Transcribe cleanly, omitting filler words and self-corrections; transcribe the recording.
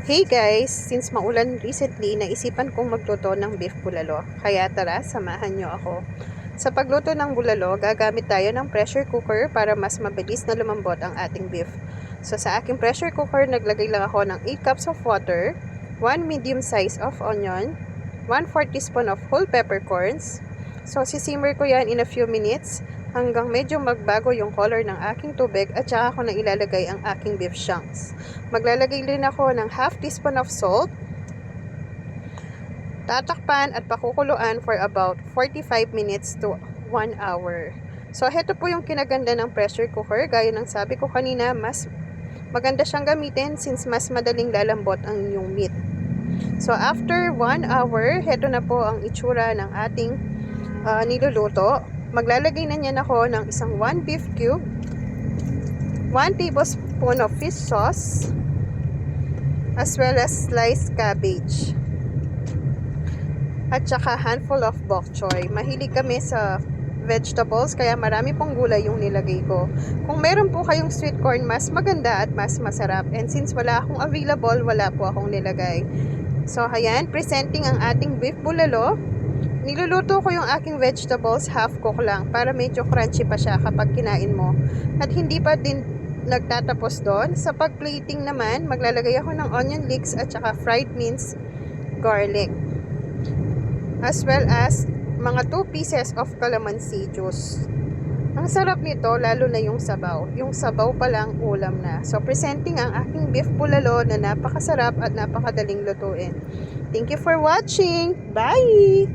Hey guys! Since maulan recently, naisipan kong magluto ng beef bulalo. Kaya tara, samahan nyo ako. Sa pagluto ng bulalo, gagamit tayo ng pressure cooker para mas mabilis na lumambot ang ating beef. So sa aking pressure cooker, naglagay lang ako ng 8 cups of water, 1 medium size of onion, 1/4 teaspoon of whole peppercorns. So sisimmer ko yan in a few minutes hanggang medyo magbago yung color ng aking tubig at saka ako na ilalagay ang aking beef chunks. Maglalagay din ako ng half teaspoon of salt. Tatakpan at pakukuluan for about 45 minutes to 1 hour. So heto po yung kinaganda ng pressure cooker. Gaya ng sabi ko kanina, mas maganda siyang gamitin since mas madaling lalambot ang inyong meat. So after 1 hour, heto na po ang itsura ng ating niluluto. Maglalagay na niyan ako ng isang 1 beef cube, 1 tablespoon of fish sauce, as well as sliced cabbage, at saka handful of bok choy. Mahilig kami sa vegetables, kaya marami pong gulay yung nilagay ko. Kung meron po kayong sweet corn, mas maganda at mas masarap. And since wala akong available, wala po akong nilagay. So ayan, presenting ang ating beef bulalo. Niluluto ko yung aking vegetables half cook lang para medyo crunchy pa siya kapag kinain mo. At hindi pa din nagtatapos doon. Sa pag-plating naman, maglalagay ako ng onion leeks at saka fried minced garlic. As well as mga 2 pieces of calamansi juice. Ang sarap nito, lalo na yung sabaw. Yung sabaw pa lang ulam na. So presenting ang aking beef bulalo na napakasarap at napakadaling lutuin. Thank you for watching. Bye!